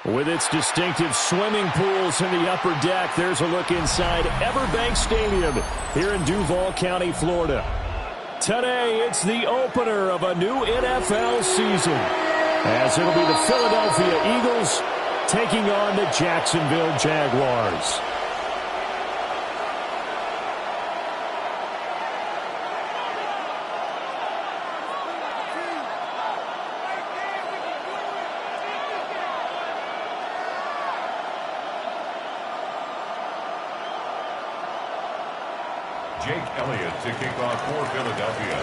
With its distinctive swimming pools in the upper deck, there's a look inside Everbank Stadium here in Duval County, Florida. Today, it's the opener of a new NFL season, as it'll be the Philadelphia Eagles taking on the Jacksonville Jaguars. Jake Elliott to kick off for Philadelphia.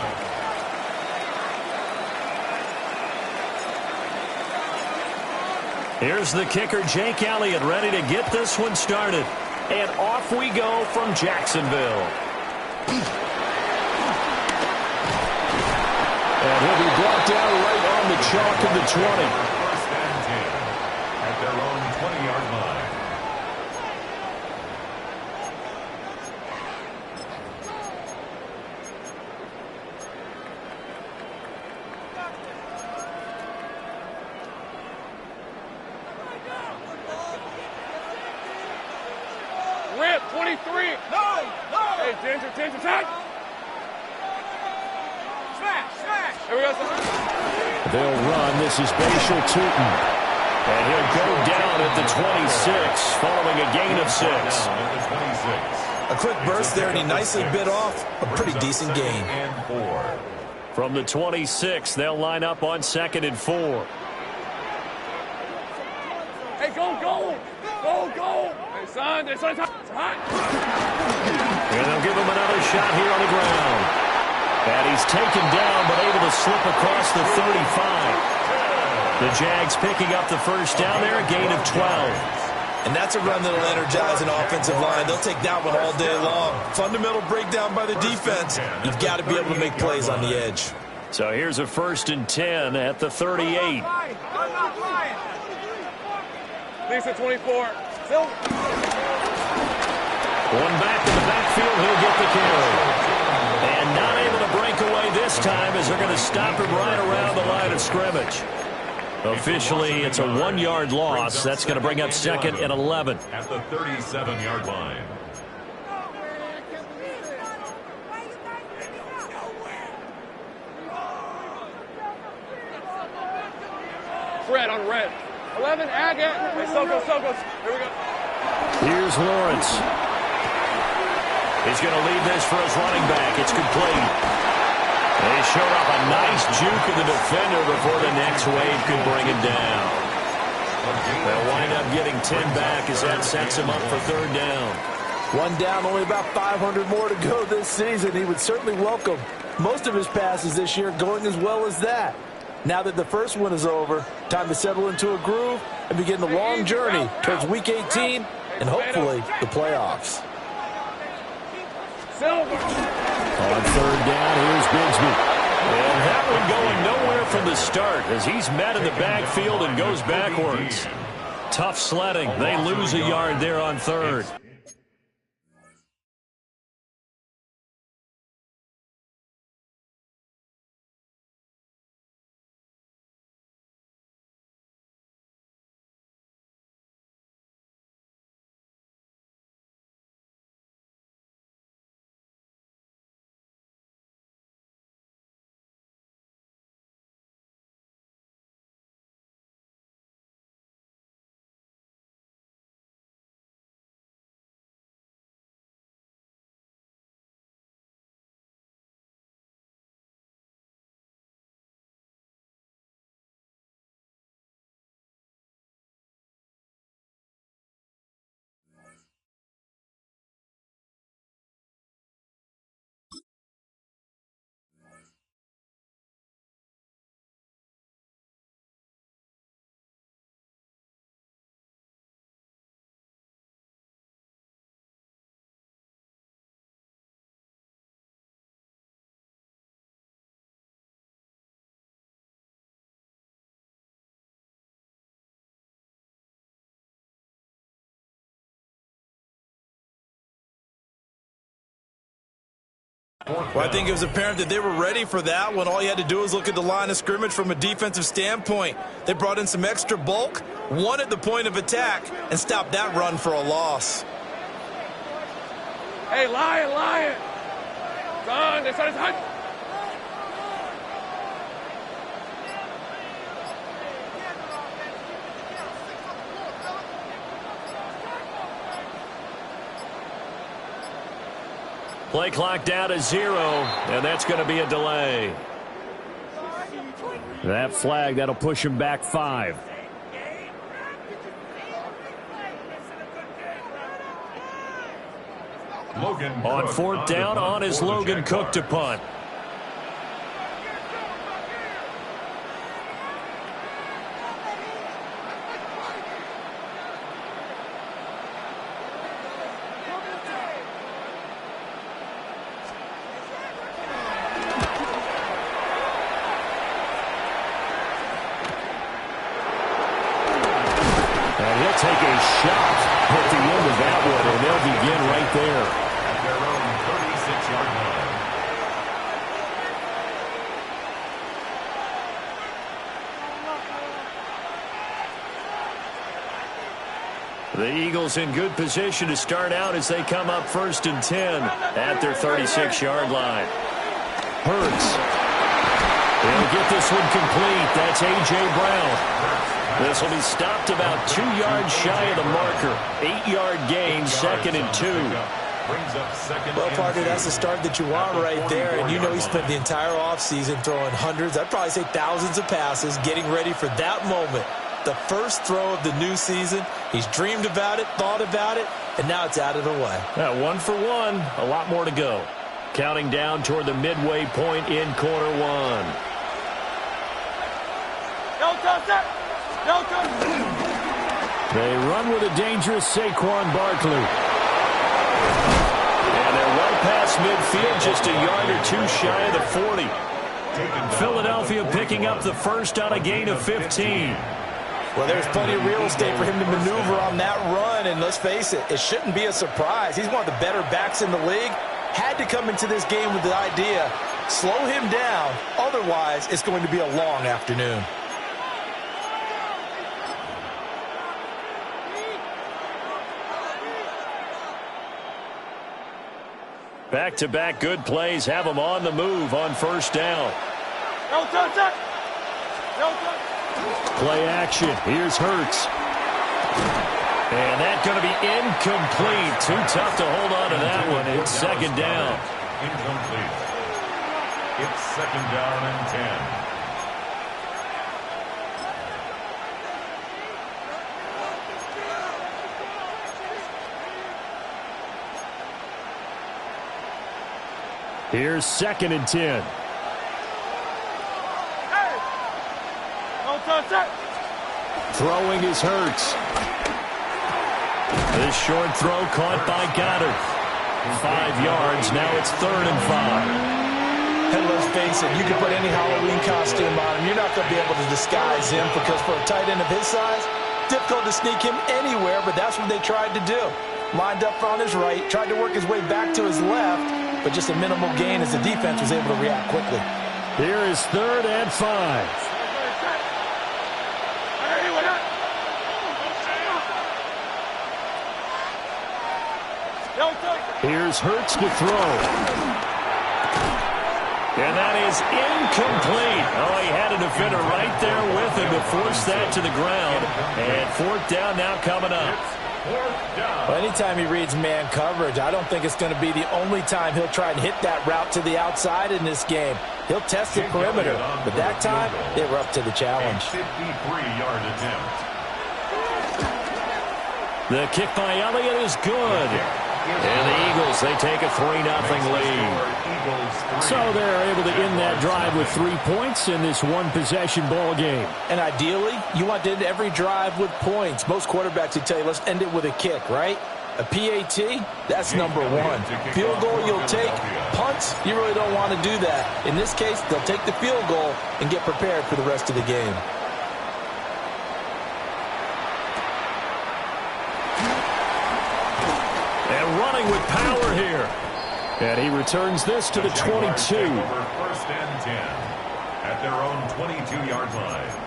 Here's the kicker, Jake Elliott, ready to get this one started. And off we go from Jacksonville. And he'll be brought down right on the chalk of the 20. First and 10 at their own 20-yard line. Rip, 23. No. Hey, attention, tight. Smash. Here we go, son. They'll run. This is Bashal Tootin. And he'll go down at the 26, following a gain of 6. A quick burst there, and he nicely bit off a pretty decent gain. And 4. From the 26, they'll line up on 2nd and 4. Hey, go. Hey, son, it's hot. And they'll give him another shot here on the ground. And he's taken down, but able to slip across the 35. The Jags picking up the first down there, a gain of 12. And that's a run that'll energize an offensive line. They'll take that one all day long. Fundamental breakdown by the defense. You've got to be able to make plays on the edge. So here's a 1st and 10 at the 38. Lisa, 24. Silver. One back in the backfield, he'll get the carry. And not able to break away this time as they're going to stop him right around the line of scrimmage. Officially, it's a 1-yard loss. That's going to bring up 2nd and 11. At the 37-yard line. Fred on red. 11, Agate. Hey, Sokos. Here we go. Here's Lawrence. He's going to lead this for his running back. It's complete. They showed up a nice juke of the defender before the next wave could bring him down. They'll wind up getting 10 back as that sets him up for 3rd down. One down, only about 500 more to go this season. He would certainly welcome most of his passes this year going as well as that. Now that the first one is over, time to settle into a groove and begin the long journey towards Week 18 and hopefully the playoffs. Silver. On 3rd down, here's Bigsby. And that one going nowhere from the start as he's met in the backfield and goes backwards. Tough sledding. They lose a yard there on 3rd. Well, I think it was apparent that they were ready for that one. All you had to do was look at the line of scrimmage from a defensive standpoint. They brought in some extra bulk, won at the point of attack, and stopped that run for a loss. Hey, Lion! Son, they started hunting. Play clock down to 0, and that's going to be a delay. That flag, that'll push him back 5. On 4th down, on is Logan Cook to punt. Take a shot at the end of that one, and they'll begin right there. At their own 36-yard line. The Eagles in good position to start out as they come up 1st and 10 at their 36-yard line. Hurts. They'll get this one complete. That's A.J. Brown. This will be stopped about 2 yards shy of the marker. 8-yard gain, 2nd and 2. Well, partner, that's the start that you want right there. And you know he spent the entire offseason throwing hundreds, I'd probably say thousands of passes, getting ready for that moment. The first throw of the new season. He's dreamed about it, thought about it, and now it's out of the way. 1 for 1. A lot more to go. Counting down toward the midway point in quarter 1. They run with a dangerous Saquon Barkley. And they're well past midfield, just a yard or 2 shy of the 40. Philadelphia picking up the first on a gain of 15. Well, there's plenty of real estate for him to maneuver on that run, and let's face it, it shouldn't be a surprise. He's one of the better backs in the league. Had to come into this game with the idea, slow him down, otherwise it's going to be a long afternoon. Back-to-back good plays have them on the move on 1st down. Play action. Here's Hurts. And that's going to be incomplete. Too tough to hold on to that one. It's 2nd down. Incomplete. It's 2nd down and 10. Here's 2nd and 10. Throwing is Hurts. This short throw caught by Goddard. 5 yards. Now it's 3rd and 5. And let's face it, you can put any Halloween costume on him. You're not going to be able to disguise him because for a tight end of his size, difficult to sneak him anywhere, but that's what they tried to do. Lined up on his right, tried to work his way back to his left, but just a minimal gain as the defense was able to react quickly. Here is 3rd and 5. Here's Hurts to throw. And that is incomplete. Oh, he had a defender right there with him to force that to the ground. And 4th down now coming up. Well, anytime he reads man coverage, I don't think it's going to be the only time he'll try and hit that route to the outside in this game. He'll test the perimeter, but that time they were up to the challenge. 53-yard attempt. The kick by Elliott is good. And the Eagles, they take a 3-0 lead. So they're able to end that drive with 3 points in this one-possession ball game. And ideally, you want to end every drive with points. Most quarterbacks would tell you, let's end it with a kick, right? A PAT, that's number 1. Field goal you'll take. Punts, you really don't want to do that. In this case, they'll take the field goal and get prepared for the rest of the game. And running with power here. And he returns this to the 22. First and 10 at their own 22-yard line.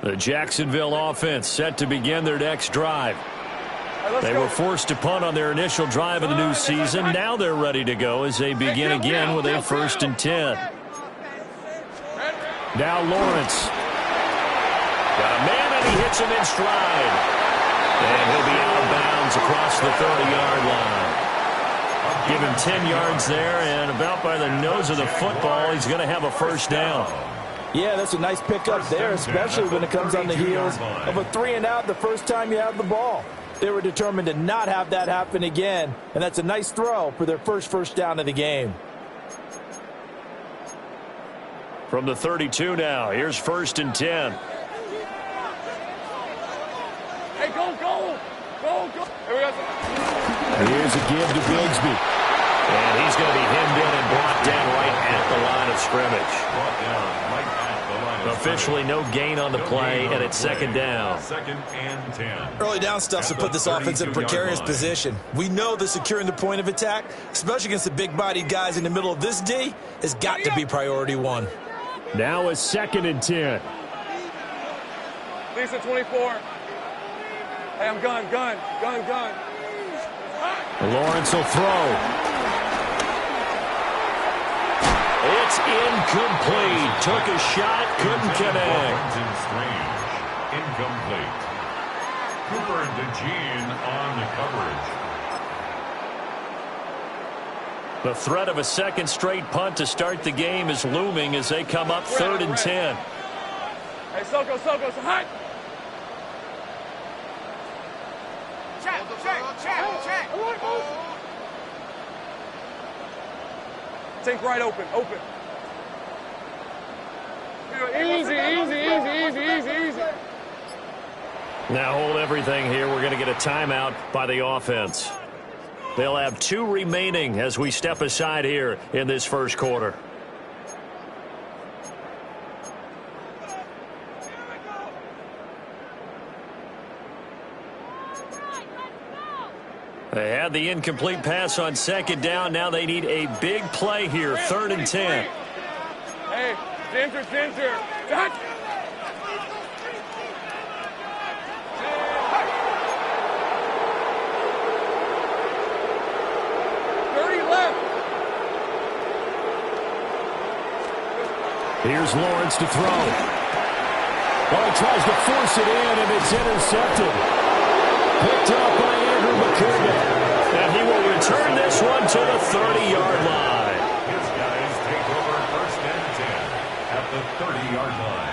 The Jacksonville offense set to begin their next drive. They were forced to punt on their initial drive of the new season. Now they're ready to go as they begin again with a 1st and 10. Now Lawrence. Got a man, and he hits him in stride. And he'll be out of bounds across the 30-yard line. Give him 10 yards there, and about by the nose of the football, he's going to have a 1st down. Yeah, that's a nice pickup there, especially when it comes on the heels of a 3-and-out the first time you have the ball. They were determined to not have that happen again, and that's a nice throw for their first down of the game. From the 32 now, here's 1st and 10. Hey, go. Here we go. Here's a give to Bigsby. And he's going to be hemmed in and brought down right at the line of scrimmage. Officially no gain on the play, and it's 2nd down. 2nd and 10. Early down stuff to put this offense in a precarious position. We know that securing the point of attack, especially against the big-bodied guys in the middle of this D, has got to be priority 1. Now it's 2nd and 10. Lisa, 24. Hey, I'm gun. Lawrence will throw. It's incomplete. Took a shot, couldn't connect. Incomplete. Cooper and DeJean on the coverage. The threat of a 2nd straight punt to start the game is looming as they come up 3rd and 10. Hey, Soko, hot. Check. Think right open. Easy. Now hold everything here. We're going to get a timeout by the offense. They'll have 2 remaining as we step aside here in this first quarter. They had the incomplete pass on 2nd down. Now they need a big play here, 3rd and 10. Hey, center. Touch. 30 left. Here's Lawrence to throw. Well, he tries to force it in, and it's intercepted. Picked up by Andrew McCurdy. And he will return this one to the 30-yard line. His guys take over 1st and 10 at the 30-yard line.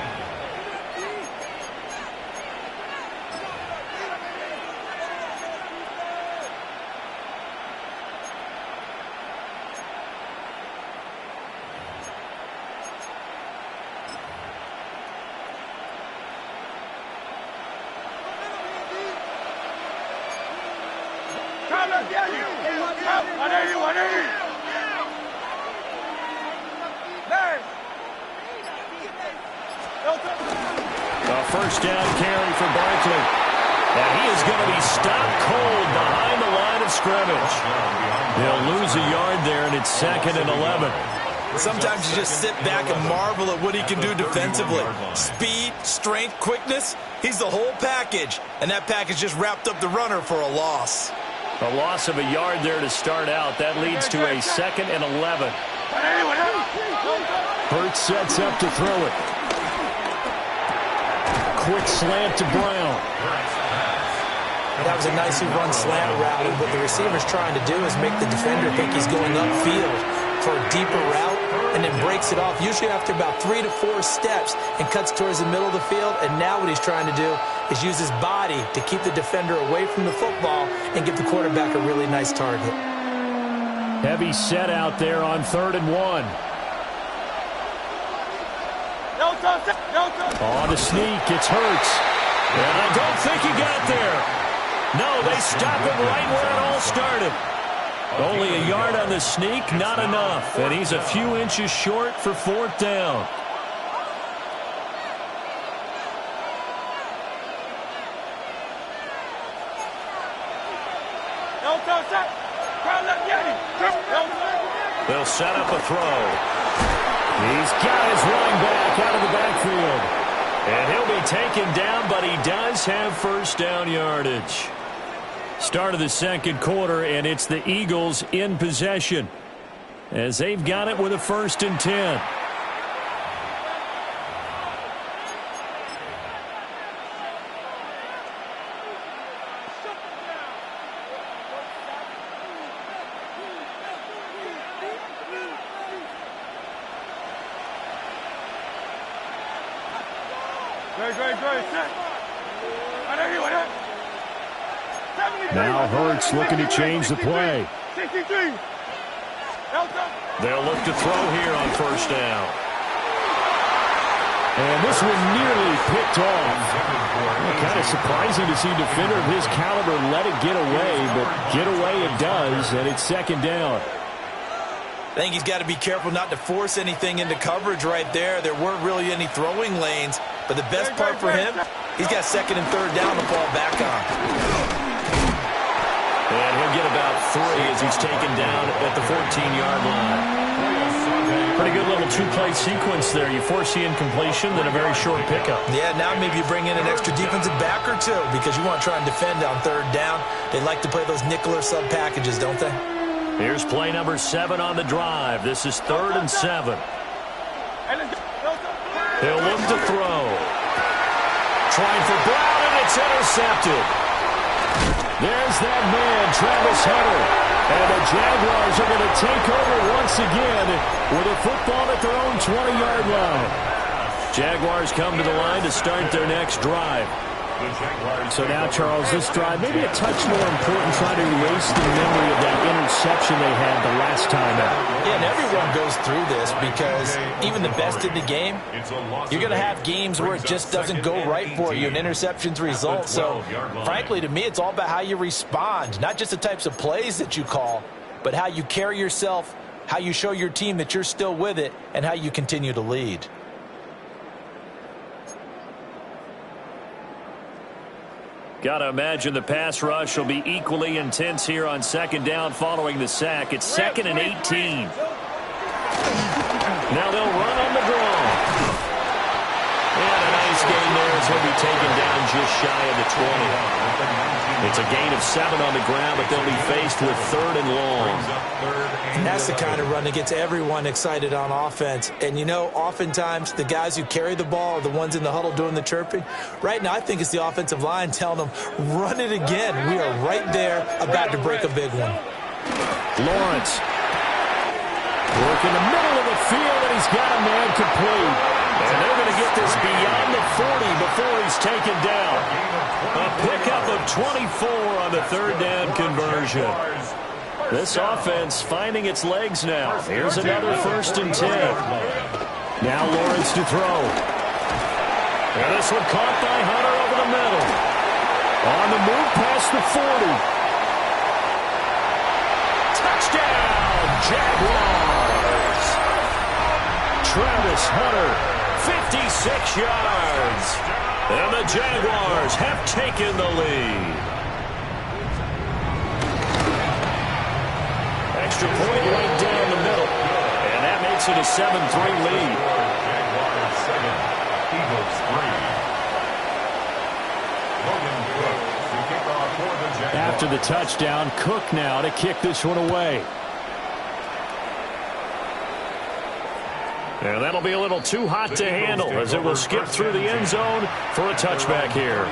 A 1st down carry for Barkley. And he is going to be stopped cold behind the line of scrimmage. They'll lose a yard there, and it's 2nd and 11. Sometimes you just sit back and marvel at what he can do defensively. Speed, strength, quickness, he's the whole package. And that package just wrapped up the runner for a loss. A loss of a yard there to start out. That leads to a 2nd and 11. Hurts sets up to throw it. Quick slant to Brown. That was a nicely run slant route, and what the receiver's trying to do is make the defender think he's going upfield for a deeper route, and then breaks it off, usually after about 3 to 4 steps, and cuts towards the middle of the field. And now what he's trying to do is use his body to keep the defender away from the football and give the quarterback a really nice target. Heavy set out there on 3rd and 1. On the sneak, it's Hurts. And I don't think he got there. No, they stop him right where it all started. Only a yard on the sneak, not enough. And he's a few inches short for 4th down. set up a throw. He's got his running back out of the backfield. And he'll be taken down, but he does have first down yardage. Start of the second quarter, and it's the Eagles in possession as they've got it with a 1st and 10. Now Hurts looking to change the play. They'll look to throw here on 1st down. And this one nearly picked off. Kind of surprising to see a defender of his caliber let it get away, but get away it does, and it's 2nd down. I think he's got to be careful not to force anything into coverage right there. There weren't really any throwing lanes, but the best part for him, he's got 2nd and 3rd down to fall back on. And he'll get about 3 as he's taken down at the 14-yard line. Pretty good little 2-play sequence there. You force the incompletion, then a very short pickup. Yeah, now maybe you bring in an extra defensive back or 2 because you want to try and defend on 3rd down. They like to play those nickel or sub packages, don't they? Here's play number 7 on the drive. This is 3rd and 7. He'll look to throw. Trying for Brown, and it's intercepted. There's that man, Travis Hunter. And the Jaguars are going to take over once again with a football at their own 20-yard line. Jaguars come to the line to start their next drive. So now, Charles, this drive maybe a touch more important, trying to erase the memory of that interception they had the last time out. Yeah, and everyone goes through this because even the best in the game, you're going to have games where it just doesn't go right for you, and interceptions result. So, frankly, to me, it's all about how you respond, not just the types of plays that you call, but how you carry yourself, how you show your team that you're still with it, and how you continue to lead. Got to imagine the pass rush will be equally intense here on 2nd down following the sack. It's 2nd and 18. Now they'll run on the draw. And a nice gain there as he'll be taken down just shy of the 20. It's a gain of 7 on the ground, but they'll be faced with 3rd and long. And that's the kind of run that gets everyone excited on offense. And, you know, oftentimes the guys who carry the ball are the ones in the huddle doing the chirping. Right now, I think it's the offensive line telling them, run it again. We are right there about to break a big one. Lawrence. Work in the middle of the field, and he's got a man complete. And they're going to get this beyond the 40 before he's taken down. A pickup of 24 on the 3rd down conversion. This offense finding its legs now. Here's another 1st and 10. Now Lawrence to throw. And this one caught by Hunter over the middle. On the move past the 40. Touchdown, Jaguars. Travis Hunter, 56 yards. And the Jaguars have taken the lead. Extra point right down the middle. And that makes it a 7-3 lead. Jaguars 7, Eagles 3. Logan Cook to kick off for the Jaguars. After the touchdown, Cook now to kick this one away. And that'll be a little too hot to handle as it will skip through the end zone for a touchback here.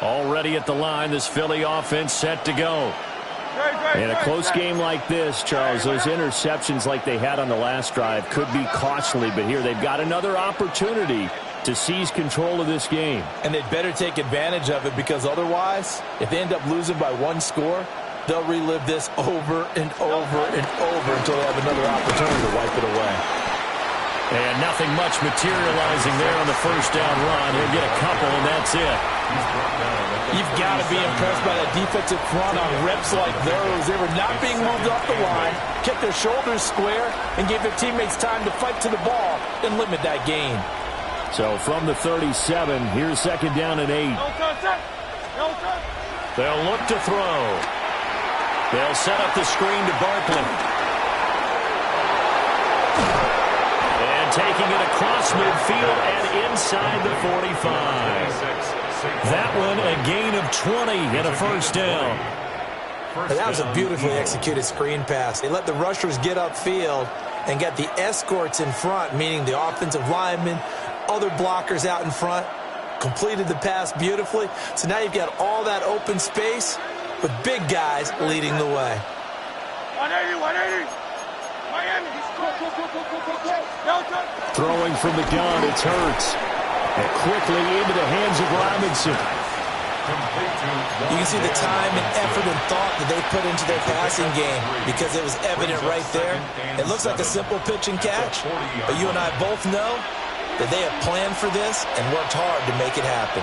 Already at the line, this Philly offense set to go. In a close game like this, Charles, those interceptions like they had on the last drive could be costly, but here they've got another opportunity to seize control of this game. And they'd better take advantage of it, because otherwise, if they end up losing by 1 score, they'll relive this over and over and over until they have another opportunity to wipe it away. And nothing much materializing there on the 1st down run. He'll get a couple, and that's it. You've got to be impressed by that defensive front on reps like those. They were not being moved off the line, kept their shoulders square, and gave their teammates time to fight to the ball and limit that gain. So from the 37, here's second down and 8. They'll look to throw. They'll set up the screen to Barkley. And taking it across midfield and inside the 45. That one a gain of 20 and a first down. That was a beautifully executed screen pass. They let the rushers get upfield and get the escorts in front, meaning the offensive linemen, other blockers out in front, completed the pass beautifully. So now you've got all that open space with big guys leading the way. 180. Miami. Throwing from the gun, it's Hurts. And quickly into the hands of Robinson. You can see the time and effort and thought that they put into their passing game because it was evident right there. It looks like a simple pitch and catch, but you and I both know that they have planned for this and worked hard to make it happen.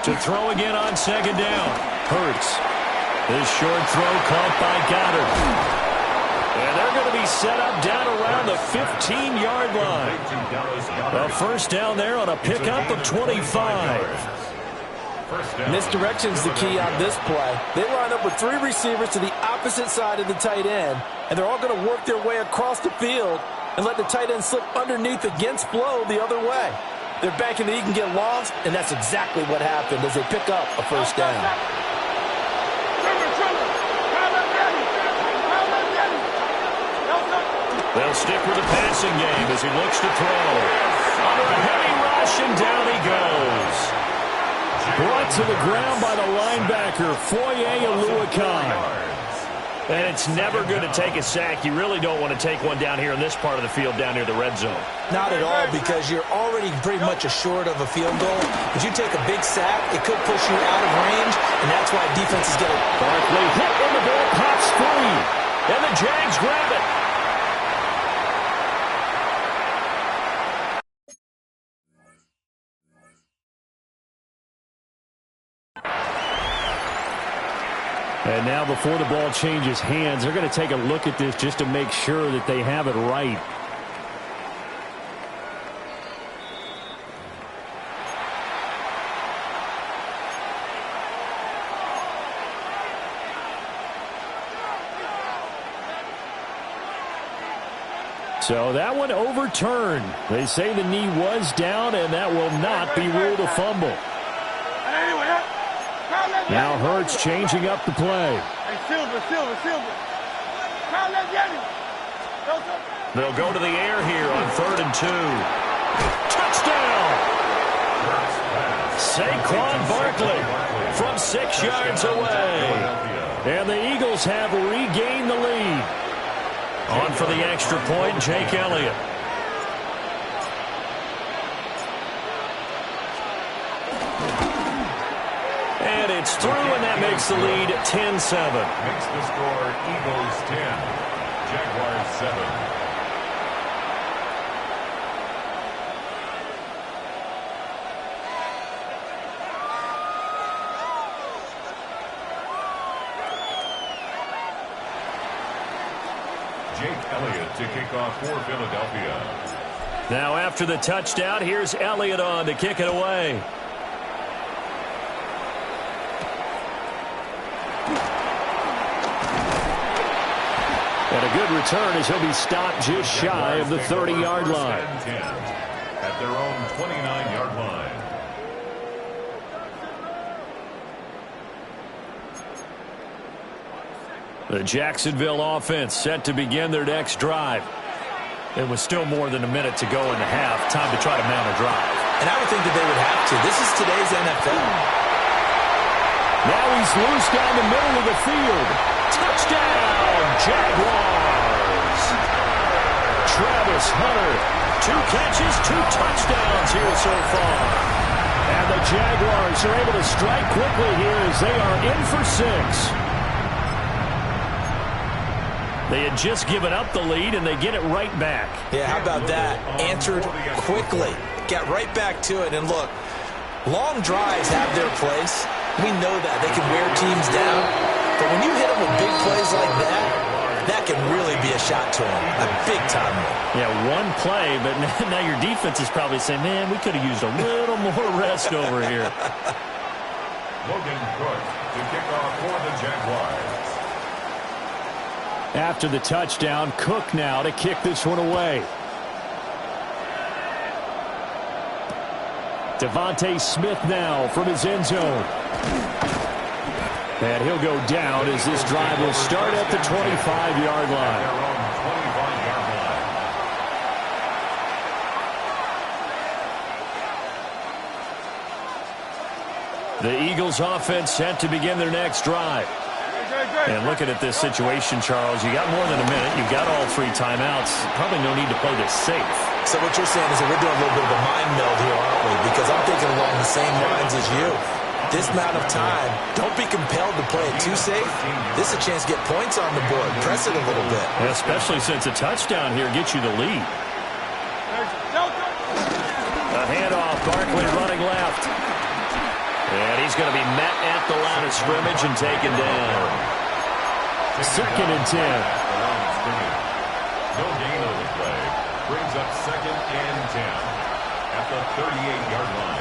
To throw again on second down. Hurts. This short throw caught by Goddard. And they're going to be set up down around the 15-yard line. A first down there on a pickup of 25. Misdirection's the key on this play. They line up with 3 receivers to the opposite side of the tight end, and they're all going to work their way across the field and let the tight end slip underneath against flow the other way. They're banking that he can get lost, and that's exactly what happened as they pick up a first down. They'll stick with the passing game as he looks to throw. Under a heavy rush, and down he goes. Brought to the ground by the linebacker, Foye Oluokun. And it's never going to take a sack. You really don't want to take one down here in this part of the field, down near the red zone. Not at all, because you're already pretty much assured of a field goal. If you take a big sack, it could push you out of range, and that's why defenses get it. Barkley hit in the ball, pops free, and the Jags grab it. And now before the ball changes hands, they're going to take a look at this just to make sure that they have it right. So that one overturned. They say the knee was down, and that will not be ruled a fumble. Now Hurts changing up the play. Silver. They'll go to the air here on 3rd and 2. Touchdown! Saquon Barkley from 6 yards away. And the Eagles have regained the lead. On for the extra point, Jake Elliott. And it's through, and that makes the lead 10-7. Makes the score Eagles 10, Jaguars 7. Jake Elliott to kick off for Philadelphia. Now after the touchdown, here's Elliott on to kick it away. And a good return as he'll be stopped just shy of the 30-yard line. At their own 29-yard line. The Jacksonville offense set to begin their next drive. It was still more than a minute to go in the half. Time to try to mount a drive. And I would think that they would have to. This is today's NFL. Now he's loose down the middle of the field. Touchdown, Jaguars. Travis Hunter, 2 catches, 2 touchdowns here so far. And the Jaguars are able to strike quickly here as they are in for 6. They had just given up the lead, and they get it right back. Yeah, how about that? Answered quickly. Got right back to it. And look, long drives have their place. We know that. They can wear teams down. But when you hit them with big plays like that, that that can really be a shot to him, a big-time one. Yeah, one play, but now your defense is probably saying, man, we could have used a little more rest over here. Logan Cook to kick off for the Jaguars. After the touchdown, Cook now to kick this one away. Devontae Smith now from his end zone. And he'll go down as this drive will start at the 25-yard line. The Eagles offense set to begin their next drive. And looking at this situation, Charles, you got more than a minute. You've got all 3 timeouts. Probably no need to play this safe. So what you're saying is that we're doing a little bit of a mind meld here, aren't we? Because I'm thinking along the same lines as you. This amount of time, don't be compelled to play it too safe. This is a chance to get points on the board. Press it a little bit. Especially since a touchdown here gets you the lead. A handoff, Barkley running left. And he's going to be met at the line of scrimmage and taken down. 2nd and 10. No gain on the play. Brings up 2nd and 10 at the 38-yard line.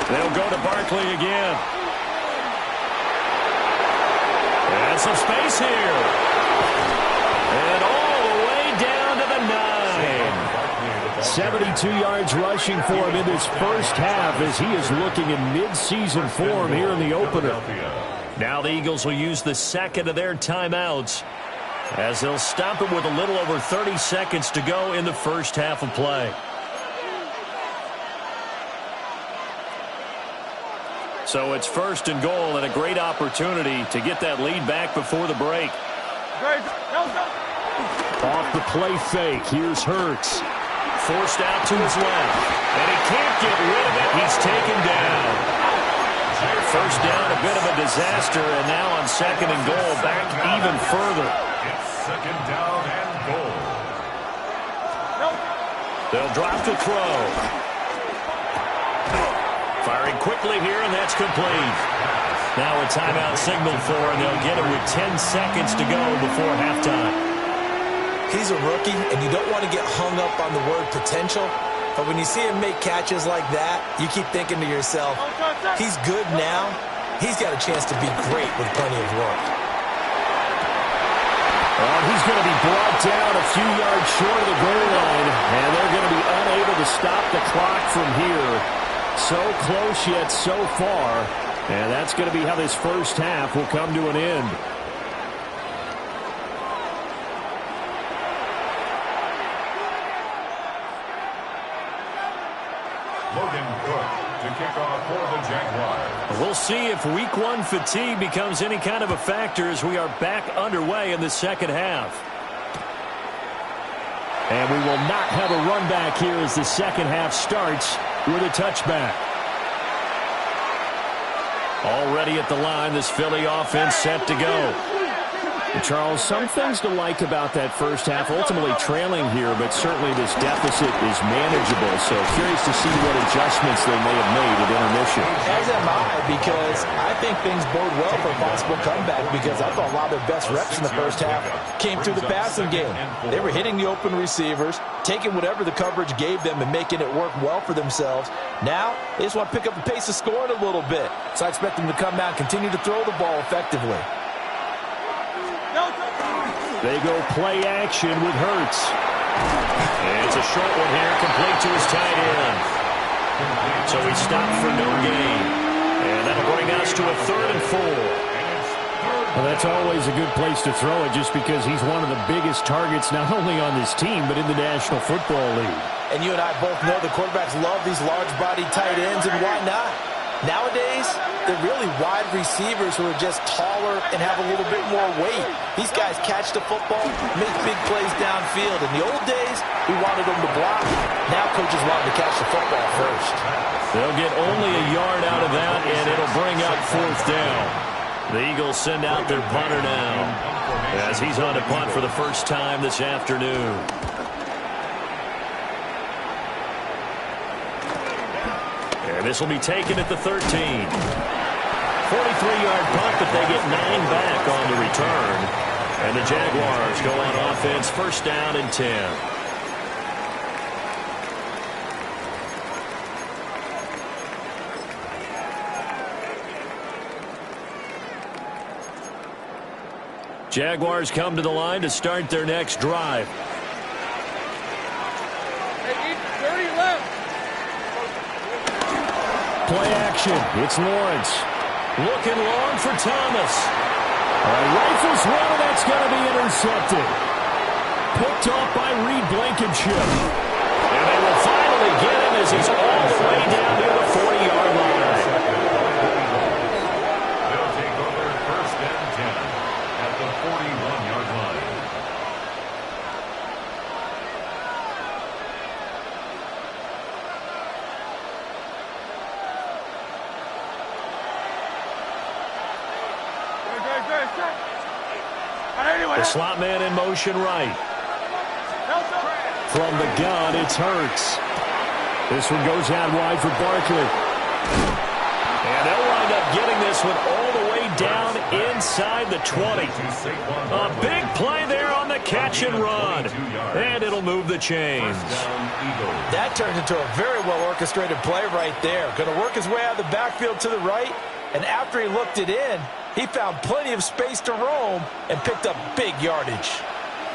They'll go to Barkley again. And some space here. And all the way down to the 9. 72 yards rushing for him in this first half as he is looking in mid-season form here in the opener. Now the Eagles will use the 2nd of their timeouts as they'll stop it with a little over 30 seconds to go in the first half of play. So it's 1st and goal and a great opportunity to get that lead back before the break. Off the play fake, here's Hurts. Forced out to his left, and he can't get rid of it. He's taken down. First down, a bit of a disaster, and now on 2nd and goal, back even further. It's 2nd down and goal. They'll drop to throw. Firing quickly here, and that's complete. Now a timeout signal for, and they'll get it with 10 seconds to go before halftime. He's a rookie, and you don't want to get hung up on the word potential. But when you see him make catches like that, you keep thinking to yourself, he's good now. He's got a chance to be great with plenty of work. Well, he's going to be brought down a few yards short of the goal line, and they're going to be unable to stop the clock from here. So close yet so far, and that's going to be how this first half will come to an end. Logan Cook to kick off for the Jaguars. We'll see if week 1 fatigue becomes any kind of a factor as we are back underway in the second half. And we will not have a run back here as the second half starts with a touchback. Already at the line, this Philly offense set to go. Charles, some things to like about that first half. Ultimately trailing here, but certainly this deficit is manageable. So curious to see what adjustments they may have made at intermission. As am I, because I think things bode well for a possible comeback, because I thought a lot of their best reps in the first half came through the passing game. They were hitting the open receivers, taking whatever the coverage gave them and making it work well for themselves. Now, they just want to pick up the pace of scoring a little bit. So I expect them to come out and continue to throw the ball effectively. They go play action with Hurts. And it's a short one here, complete to his tight end. So he stopped for no gain. And that'll bring us to a 3rd and 4. Well, that's always a good place to throw it, just because he's one of the biggest targets not only on this team, but in the National Football League. And you and I both know the quarterbacks love these large-bodied tight ends, and why not? Nowadays, they're really wide receivers who are just taller and have a little bit more weight. These guys catch the football, make big plays downfield. In the old days, we wanted them to block. Now coaches want them to catch the football first. They'll get only a yard out of that, and it'll bring up 4th down. The Eagles send out their punter now as he's on to punt for the first time this afternoon. And this will be taken at the 13. 43-yard punt, but they get 9 back on the return. And the Jaguars go on offense, first down and 10. Jaguars come to the line to start their next drive. 30 left. Play action. It's Lawrence. Looking long for Thomas. Rifles one, and that's going to be intercepted. Picked off by Reed Blankenship. And they will finally get him as he's all the way down near the 40-yard line. They'll take over first and 10 at the 41-yard line. The slot man in motion right. From the gun, it's Hurts. This one goes out wide for Barkley. And they'll wind up getting this one all the way down inside the 20. A big play there on the catch and run. And it'll move the chains. That turned into a very well-orchestrated play right there. Going to work his way out of the backfield to the right. And after he looked it in, he found plenty of space to roam and picked up big yardage.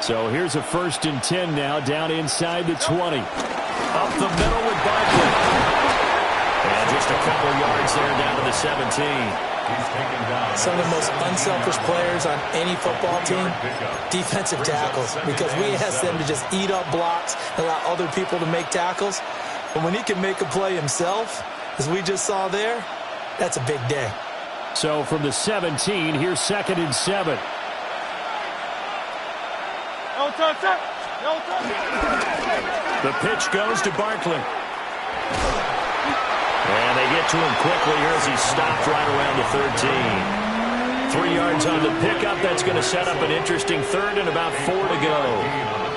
So here's a first and 10 now, down inside the 20. Up the middle with Barkley. And just a couple yards there down to the 17. Some of the most unselfish players on any football team, defensive tackles, because we ask them to just eat up blocks and allow other people to make tackles. But when he can make a play himself, as we just saw there, that's a big day. So from the 17, here's second and 7. No touch. No touch. The pitch goes to Barkley. And they get to him quickly here as he stopped right around the 13. 3 yards on the pickup. That's going to set up an interesting third and about 4 to go.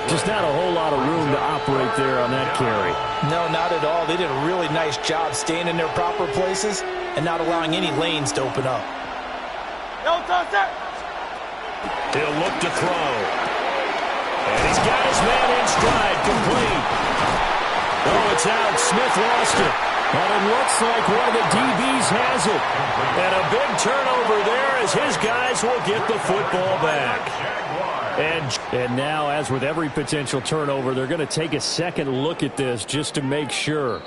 Just not a whole lot of room to operate there on that carry. No, not at all. They did a really nice job staying in their proper places and not allowing any lanes to open up. No touch. He'll look to throw. And he's got his man in stride, complete. Oh, it's out. Smith lost it. And it looks like one of the DBs has it. And a big turnover there as his guys will get the football back. And now, as with every potential turnover, they're going to take a second look at this just to make sure.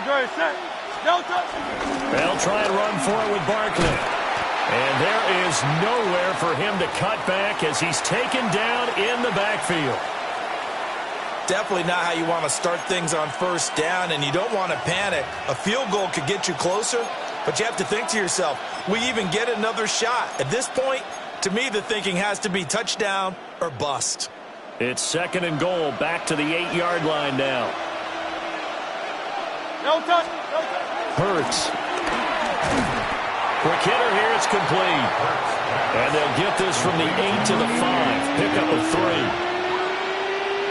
Great. Set. No touch. They'll try and run for it with Barkley. And there is nowhere for him to cut back as he's taken down in the backfield. Definitely not how you want to start things on first down, and you don't want to panic. A field goal could get you closer, but you have to think to yourself, we even get another shot. At this point, to me, the thinking has to be touchdown or bust. It's second and goal, back to the 8-yard line now. No touch. Hurts. Quick hitter here, it's complete. And they'll get this from the 8 to the 5. Pick up a 3.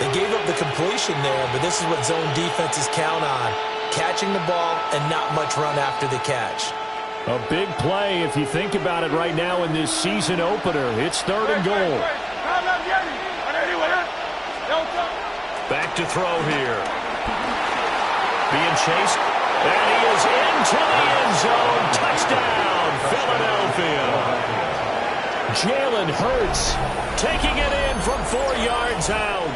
They gave up the completion there, but this is what zone defenses count on. Catching the ball and not much run after the catch. A big play if you think about it right now in this season opener. It's third and goal. Back to throw here. Being chased, and he is into the end zone. Touchdown, Philadelphia. Jalen Hurts taking it in from 4 yards out.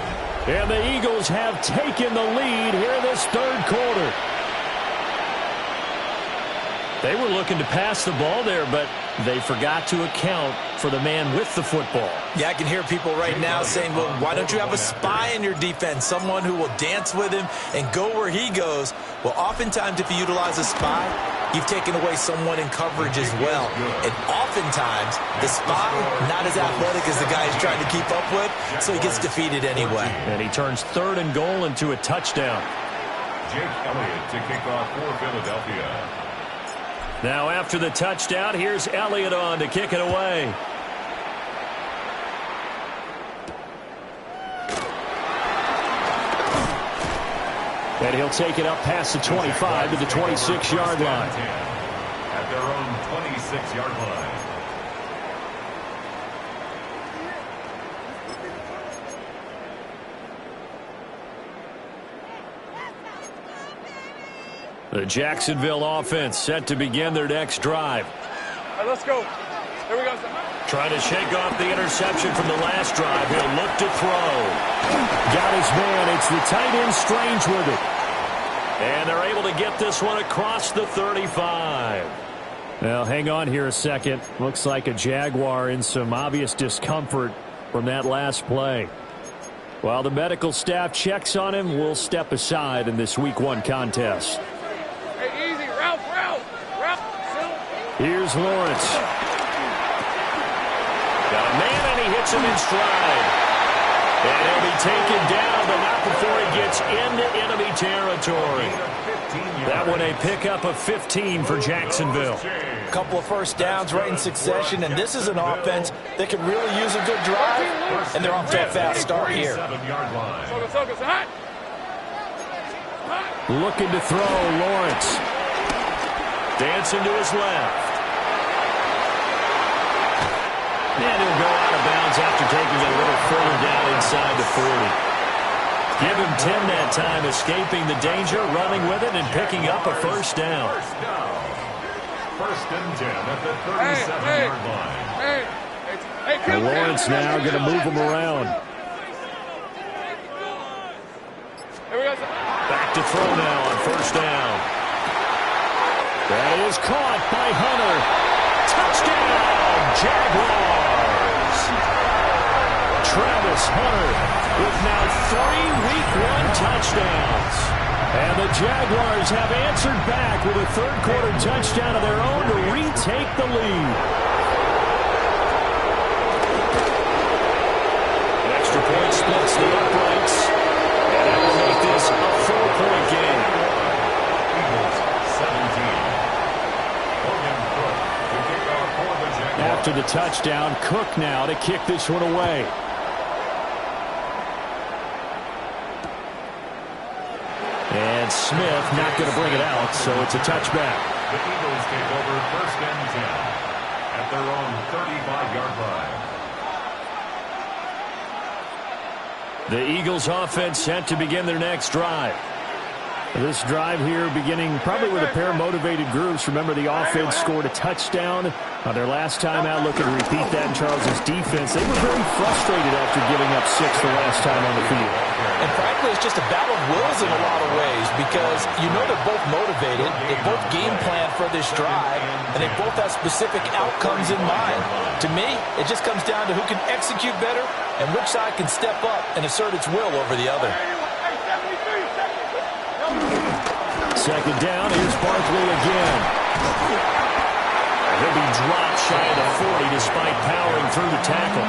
And the Eagles have taken the lead here in this third quarter. They were looking to pass the ball there, but they forgot to account for the man with the football. Yeah, I can hear people right now saying, well, why don't you have a spy in your defense, someone who will dance with him and go where he goes? Well, oftentimes if you utilize a spy, you've taken away someone in coverage as well. And oftentimes, the spot, not as athletic as the guy he's trying to keep up with, so he gets defeated anyway. And he turns 3rd and goal into a touchdown. Jake Elliott to kick off for Philadelphia. Now after the touchdown, here's Elliott on to kick it away. And he'll take it up past the 25 to the 26-yard line. At their own 26-yard line. The Jacksonville offense set to begin their next drive. All right, let's go. Here we go. Trying to shake off the interception from the last drive. He'll look to throw. Got his man. It's the tight end Strange with it. And they're able to get this one across the 35. Now, hang on here a second. Looks like a Jaguar in some obvious discomfort from that last play. While the medical staff checks on him, we'll step aside in this Week 1 contest. Hey, easy. Route. Here's Lawrence. Got a man, and he hits him in stride. And he'll be taken down, but not before he gets into enemy territory. That one a pickup of 15 for Jacksonville. A couple of first downs right in succession, and this is an offense that could really use a good drive, and they're off to a fast start here. Looking to throw, Lawrence. Dancing to his left. And he'll go out of bounds after taking it a little further down inside the 40. Give him 10 that time, escaping the danger, running with it, and picking up a first down. First and 10 at the 37-yard line. And Lawrence now going to move him around. Back to throw now on first down. That is caught by Hunter. Touchdown, Jaguars. Travis Hunter with now 3 Week 1 touchdowns. And the Jaguars have answered back with a third-quarter touchdown of their own to retake the lead. An extra point splits the uprights. And that will make this a 4-point game. Eagles 17. After the touchdown, Cook now to kick this one away. And Smith not going to bring it out, so it's a touchback. The Eagles take over first and 10 at their own 35-yard line. The Eagles offense set to begin their next drive. This drive here beginning probably with a pair of motivated groups. Remember, the offense scored a touchdown on their last time out. Looking to repeat that in Charles's defense. They were very frustrated after giving up 6 the last time on the field. And frankly, it's just a battle of wills in a lot of ways because you know they're both motivated. They both game plan for this drive, and they both have specific outcomes in mind. To me, it just comes down to who can execute better and which side can step up and assert its will over the other. Second down, here's Barkley again. He'll be dropped shy of the 40 despite powering through the tackle.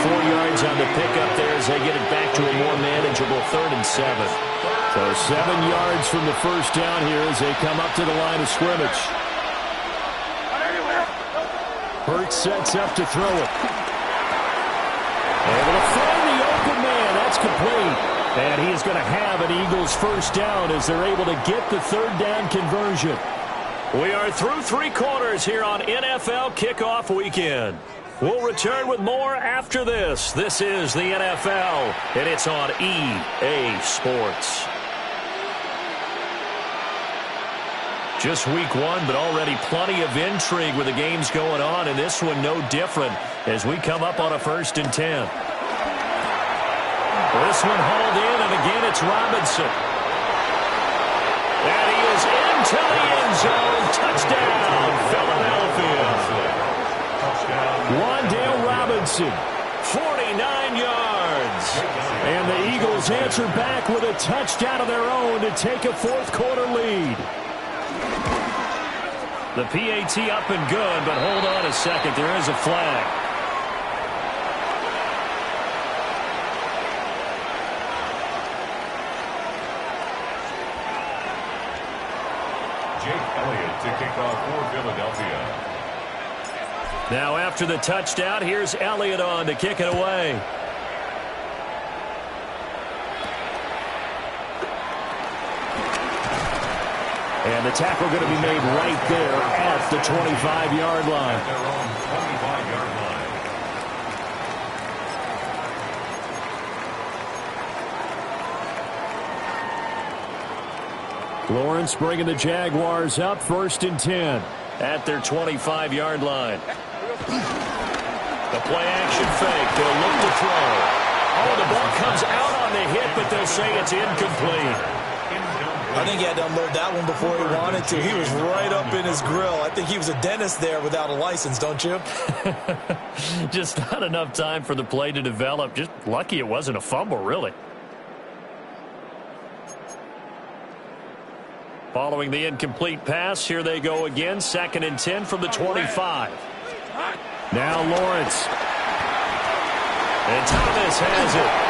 4 yards on the pickup there as they get it back to a more manageable 3rd and 7. So 7 yards from the first down here as they come up to the line of scrimmage. Hurts sets up to throw it. Able to find the open man. That's complete. And he is going to have an Eagles first down as they're able to get the 3rd down conversion. We are through 3 quarters here on NFL Kickoff Weekend. We'll return with more after this. This is the NFL, and it's on EA Sports. Just Week 1, but already plenty of intrigue with the games going on, and this one no different as we come up on a 1st and 10. This one hauled in, and again it's Robinson. And he is into the end zone. Touchdown, Philadelphia. Wan'Dale Robinson, 49 yards. And the Eagles answer back with a touchdown of their own to take a 4th-quarter lead. The PAT up and good, but hold on a second. There is a flag. Jake Elliott to kick off for Philadelphia. Now after the touchdown, here's Elliott on to kick it away. And the tackle going to be made right there at the 25-yard line. At their own 25-yard line. Lawrence bringing the Jaguars up, 1st and 10 at their 25-yard line. The play-action fake. They'll look to throw. Oh, the ball comes out on the hit, but they'll say it's incomplete. I think he had to unload that one before he wanted to. He was right up in his grill. I think he was a dentist there without a license, don't you? Just not enough time for the play to develop. Just lucky it wasn't a fumble, really. Following the incomplete pass, here they go again. 2nd and 10 from the 25. Now Lawrence. And Thomas has it.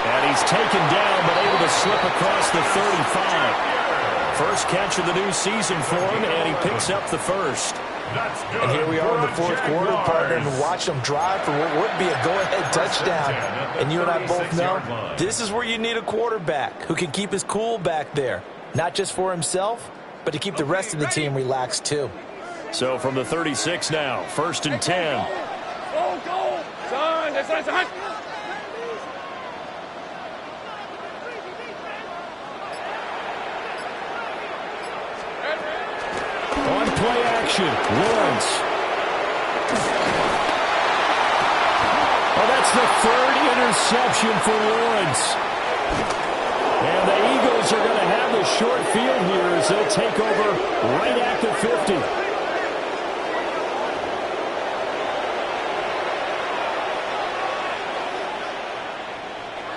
And he's taken down, but able to slip across the 35. First catch of the new season for him, and he picks up the first. And here we are in the 4th quarter, partner, and watch them drive for what would be a go-ahead touchdown. And you and I both know this is where you need a quarterback who can keep his cool back there. Not just for himself, but to keep the rest of the team relaxed, too. So from the 36 now, 1st and 10. Go, son, that's right. On play action, Lawrence. Oh, that's the 3rd interception for Lawrence. And the Eagles are going to have the short field here as they'll take over right at the 50.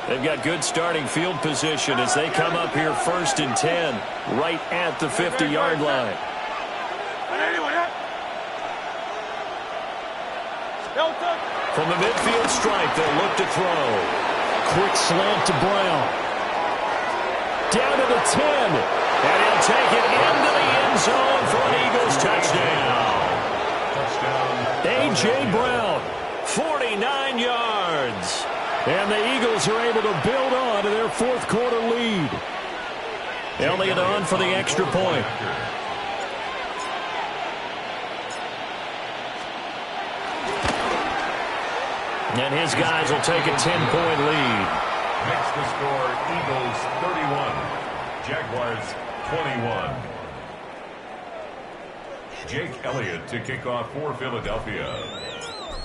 They've got good starting field position as they come up here 1st and 10, right at the 50-yard line. From the midfield stripe, they'll look to throw. Quick slant to Brown. Down to the 10. And he'll take it into the end zone for an Eagles touchdown. A.J. Brown, 49 yards. And the Eagles are able to build on to their 4th quarter lead. Elliott on for the extra point. And his guys will take a 10-point lead. Makes the score Eagles 31, Jaguars 21. Jake Elliott to kick off for Philadelphia.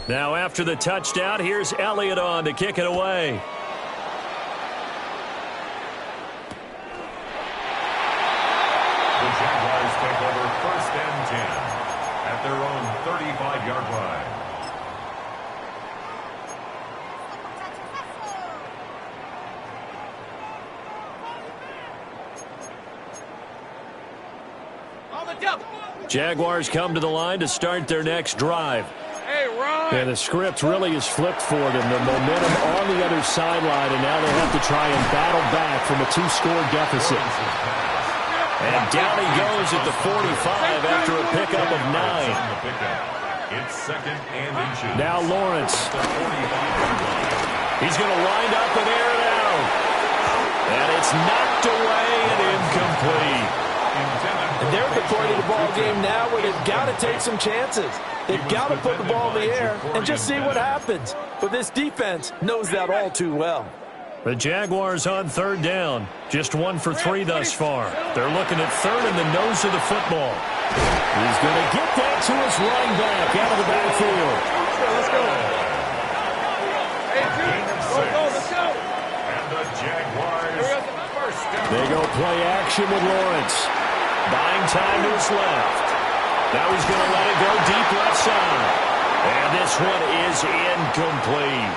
Now after the touchdown, here's Elliott on to kick it away. The Jaguars take over 1st and 10 at their own 35-yard line. Jaguars come to the line to start their next drive. Hey, Ron. And the script really is flipped for them. The momentum on the other sideline, and now they have to try and battle back from a 2-score deficit. And down he goes at the 45 after a pickup of 9. It's 2nd and inches. Now Lawrence. He's going to wind up and air it out. And it's knocked away and incomplete. And they're at the point of the ball game now where they've got to take some chances. They've got to put the ball in the air and just see what happens. But this defense knows that all too well. The Jaguars on 3rd down. Just 1 for 3 thus far. They're looking at 3rd in the nose of the football. He's going to get that to his running back out of the backfield. Let's go. Hey, let's go. And the Jaguars first down. They go play action with Lawrence. Buying time to his left. Now he's going to let it go deep left side. And this one is incomplete.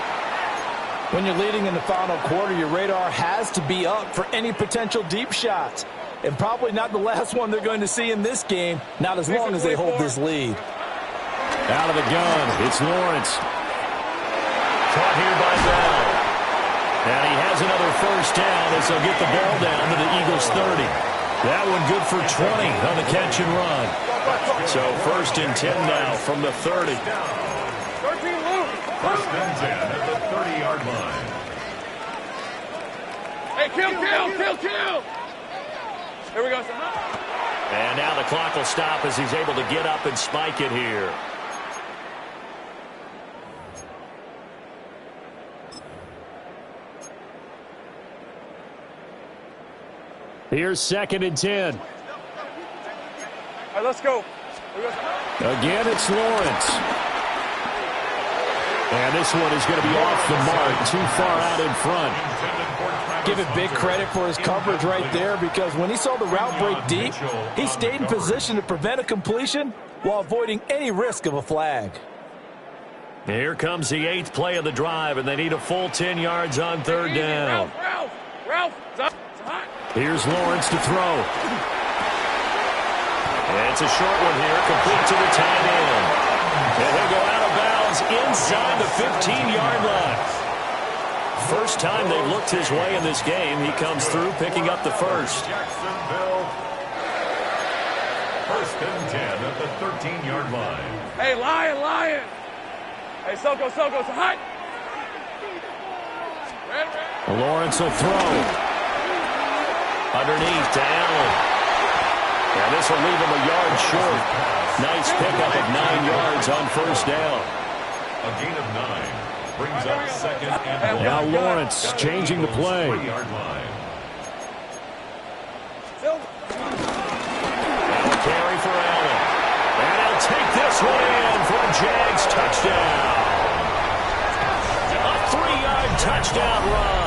When you're leading in the final quarter, your radar has to be up for any potential deep shots. and probably not the last one they're going to see in this game, not as long as they hold this lead. Out of the gun, it's Lawrence. Caught here by Bell. And he has another first down as they'll get the ball down to the Eagles' 30. That one good for 20 on the catch and run. So 1st and 10 now from the 30. 13 Luke. 1st and 10 at the 30-yard line. Hey, kill. Here we go. And now the clock will stop as he's able to get up and spike it here. Here's 2nd and 10. All right, let's go. Again, it's Lawrence. And this one is going to be off the mark, too far out in front. Give it big credit for his coverage right there, because when he saw the route break deep, he stayed in position to prevent a completion while avoiding any risk of a flag. Here comes the 8th play of the drive, and they need a full 10 yards on 3rd down. Ralph. Here's Lawrence to throw. It's a short one here, complete to the tight end. And he'll go out of bounds inside the 15-yard line. First time they've looked his way in this game. He comes through picking up the first. Jacksonville. 1st and 10 at the 13-yard line. Hey, Lion. Hey, Soko, hot. Lawrence will throw. Underneath to Allen. And this will leave him a yard short. Nice pickup of 9 yards on 1st down. A gain of 9 brings up 2nd and 1. Now Lawrence changing the play. 3-yard line. Now a carry for Allen. And he'll take this one in for a Jags touchdown. A 3-yard touchdown run.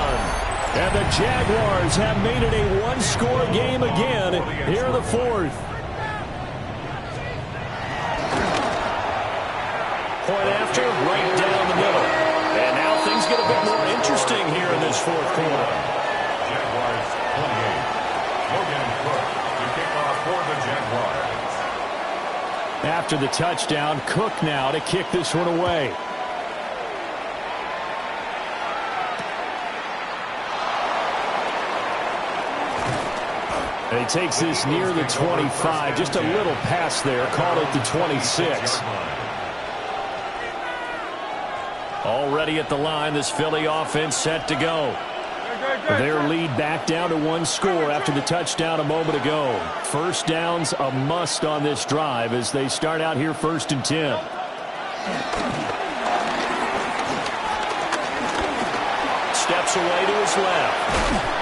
And the Jaguars have made it a one-score game again here in the 4th. Point after, right down the middle. And now things get a bit more interesting here in this 4th quarter. Jaguars 28. Logan Cook to kick off for the Jaguars. After the touchdown, Cook now to kick this one away. And he takes this near the 25. Just a little pass there. Called it the 26. Already at the line, this Philly offense set to go. Their lead back down to 1 score after the touchdown a moment ago. 1st down's a must on this drive as they start out here 1st and 10. Steps away to his left.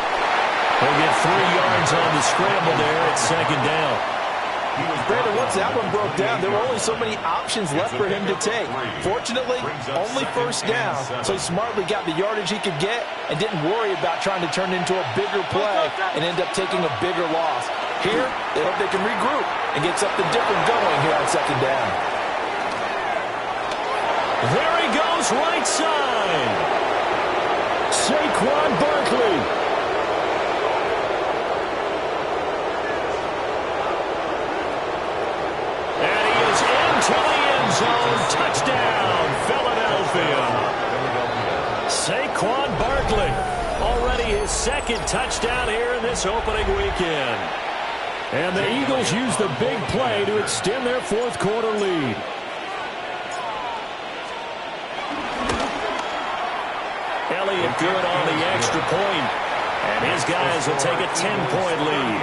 He'll get 3 yards on the scramble there at 2nd down. Brandon, once that one broke down, there were only so many options left for him to take. Fortunately, only 1st down, so he smartly got the yardage he could get and didn't worry about trying to turn it into a bigger play and end up taking a bigger loss. Here, they hope they can regroup and get something different going here on 2nd down. There he goes, right side. Saquon Barkley. To the end zone, touchdown, Philadelphia. Saquon Barkley, already his 2nd touchdown here in this opening weekend. And the Eagles use the big play to extend their 4th quarter lead. Elliott good on the extra point, and his guys will take a 10-point lead.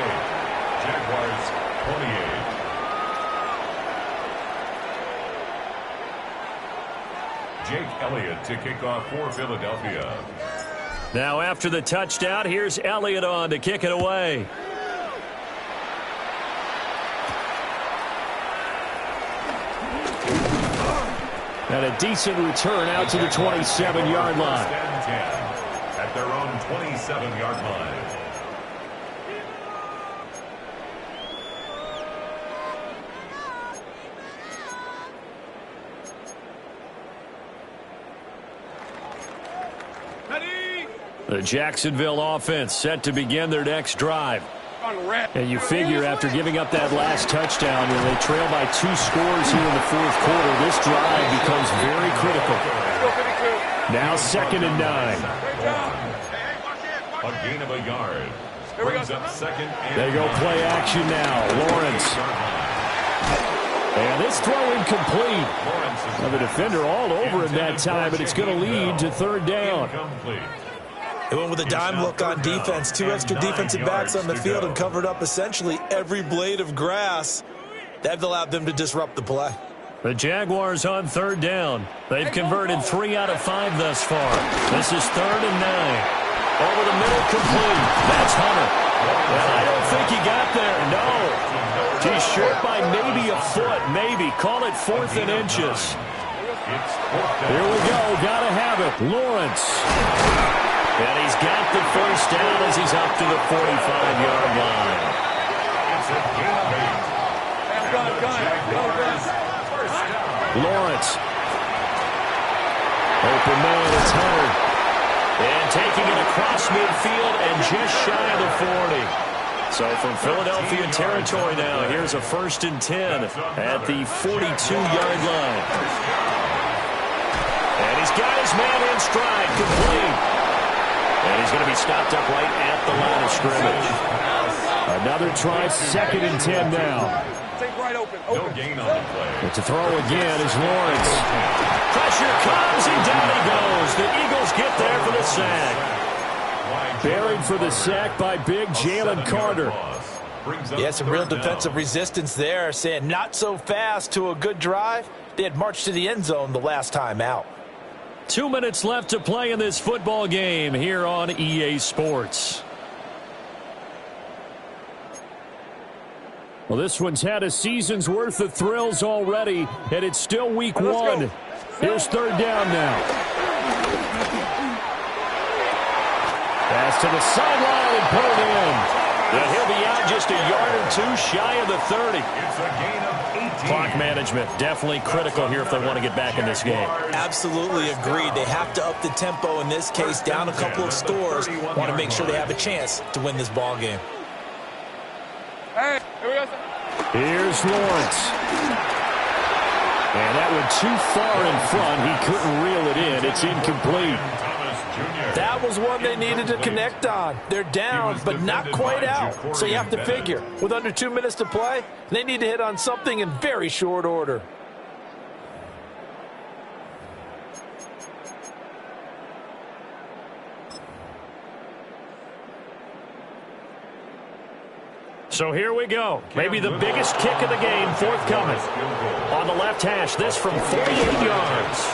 Jaguars 28. Jake Elliott to kick off for Philadelphia. Now after the touchdown, here's Elliott on to kick it away. And a decent return out to the 27-yard line. At their own 27-yard line. The Jacksonville offense set to begin their next drive. on red. And you figure after giving up that last touchdown, and they trail by 2 scores here in the fourth quarter, this drive becomes very critical. Now 2nd and 9. A gain of a yard. Brings up 2nd and They go play action now. Lawrence. And this throw incomplete. Now the defender all over him that time, but it's going to lead to 3rd down. They went with a dime look on defense. 2 extra defensive backs on the field and covered up essentially every blade of grass. That allowed them to disrupt the play. The Jaguars on 3rd down. They've converted 3 out of 5 thus far. This is 3rd and 9. Over the middle, complete. That's Hunter. And I don't think he got there. No. He's short by maybe a foot. Maybe. Call it 4th and inches. Here we go. Got to have it. Lawrence. And he's got the first down as he's up to the 45-yard line. It's a gain of 8. Lawrence. Open man, it's Hunter. And taking it across midfield and just shy of the 40. So from Philadelphia territory now, here's a 1st and 10 at the 42-yard line. And he's got his man in stride, complete. And he's going to be stopped up right at the line of scrimmage. Another try, 2nd and 10 now. Take right open. No gain on the play. But to throw again is Lawrence. Pressure comes, and down he goes. The Eagles get there for the sack. Buried for the sack by big Jalen Carter. Yeah, some real defensive resistance there, saying not so fast to a good drive. They had marched to the end zone the last time out. 2 minutes left to play in this football game here on EA Sports. Well, this one's had a season's worth of thrills already, and it's still week 1. Here's 3rd down now. Pass to the sideline and put it in. And he'll be out just a yard or 2 shy of the 30. It's a gain of 18. Clock management definitely critical here if they want to get back in this game. Absolutely agreed. They have to up the tempo in this case, down a couple of scores. Want to make sure they have a chance to win this ball game. Hey, here we go. Here's Lawrence. And that went too far in front. He couldn't reel it in. It's incomplete. That was one they needed to connect on. They're down, but not quite out. So you have to figure, with under 2 minutes to play, they need to hit on something in very short order. So here we go. Maybe the biggest kick of the game forthcoming. On the left hash, this from 48 yards.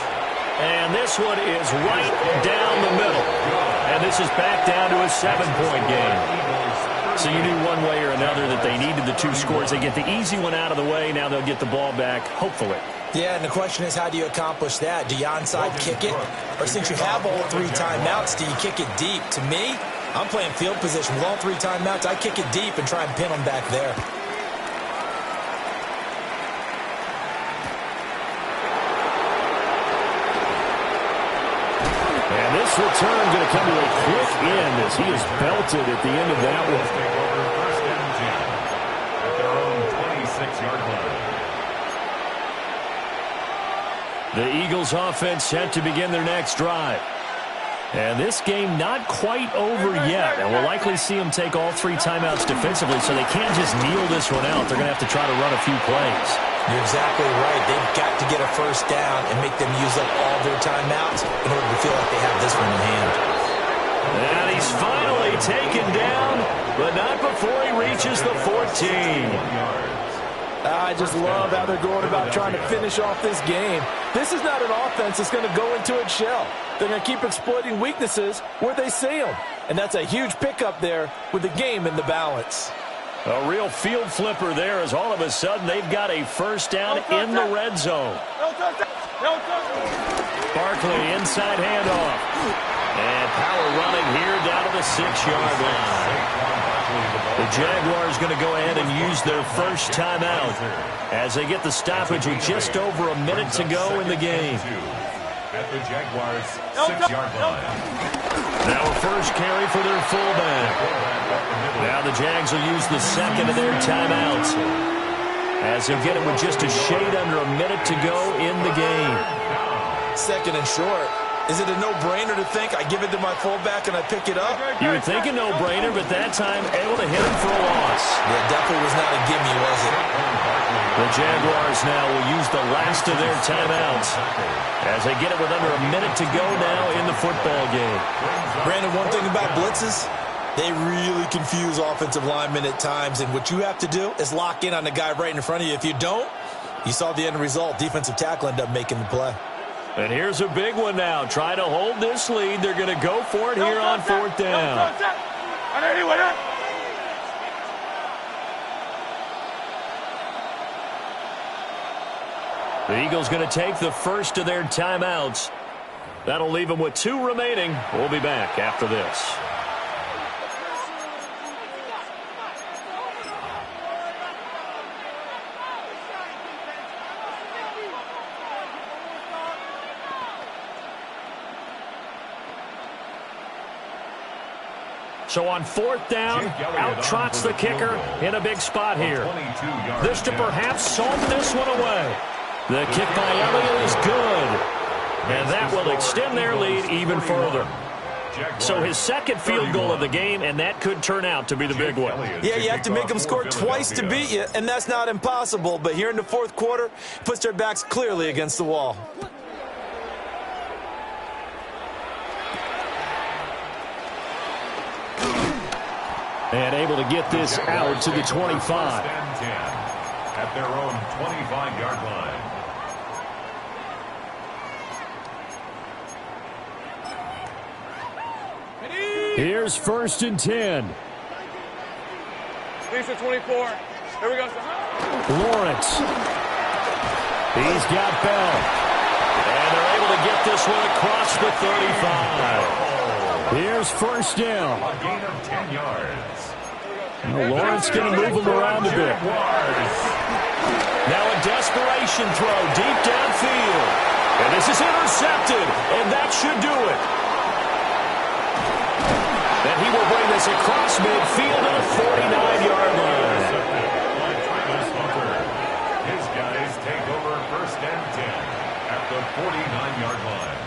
And this one is right down the middle. And this is back down to a 7-point game. So you knew one way or another that they needed the 2 scores. They get the easy one out of the way. Now they'll get the ball back, hopefully. Yeah, and the question is, how do you accomplish that? Do you onside kick it? Or since you have all 3 timeouts, do you kick it deep? To me, I'm playing field position. With all 3 timeouts, I kick it deep and try and pin them back there. And this return going to come to a quick end as he is belted at the end of that one. Take over 1st and 10 at their own 26-yard line. The Eagles offense set to begin their next drive. And this game not quite over yet. And we'll likely see them take all 3 timeouts defensively, so they can't just kneel this one out. They're going to have to try to run a few plays. You're exactly right. They've got to get a first down and make them use up all their timeouts in order to feel like they have this one in hand. And he's finally taken down, but not before he reaches the 14. I just love how they're going about trying to finish off this game. This is not an offense that's going to go into its shell. They're going to keep exploiting weaknesses where they see them. And that's a huge pickup there with the game in the balance. A real field flipper there as all of a sudden they've got a first down in the red zone. Barkley inside handoff. And power running here down to the 6-yard line. The Jaguars going to go ahead and use their first timeout as they get the stoppage with just over a minute to go in the game. at the Jaguars' 6-yard line. Now a first carry for their fullback. Now the Jags will use the second of their timeouts, as they'll get it with just a shade under a minute to go in the game. Second and short. Is it a no-brainer to think I give it to my fullback and I pick it up? You would think a no-brainer, but that time able to hit him for a loss. Yeah, definitely was not a gimme, was it? The Jaguars now will use the last of their timeouts as they get it with under a minute to go now in the football game. Brandon, one thing about blitzes, they really confuse offensive linemen at times, and what you have to do is lock in on the guy right in front of you. If you don't, you saw the end result. Defensive tackle ended up making the play. And here's a big one now. Trying to hold this lead. They're going to go for it here on fourth down. The Eagles going to take the first of their timeouts. That'll leave them with 2 remaining. We'll be back after this. So on fourth down, out trots the kicker in a big spot here. This to perhaps salt this one away. The kick by Elliott is good, and that will extend their lead even further. So his second field goal of the game, and that could turn out to be the big one. Yeah, you have to make them score twice to beat you, and that's not impossible. But here in the fourth quarter, puts their backs clearly against the wall. And able to get this out to the 25. At their own 25-yard line. Here's first and 10. Lisa 24. Here we go. Lawrence. He's got Bell. And they're able to get this one across the 35. Here's first down. A gain of 10 yards. Lawrence going to move him around a bit. Now a desperation throw deep downfield. And this is intercepted. And that should do it. And he will bring this across midfield to the 49-yard line. His guys take over first and 10 at the 49-yard line.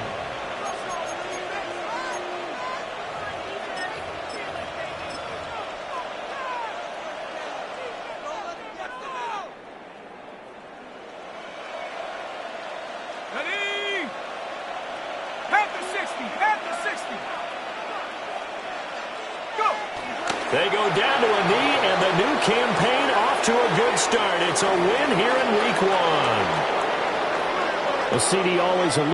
They go down to a knee, and the new campaign off to a good start. It's a win here in week 1. The CD always a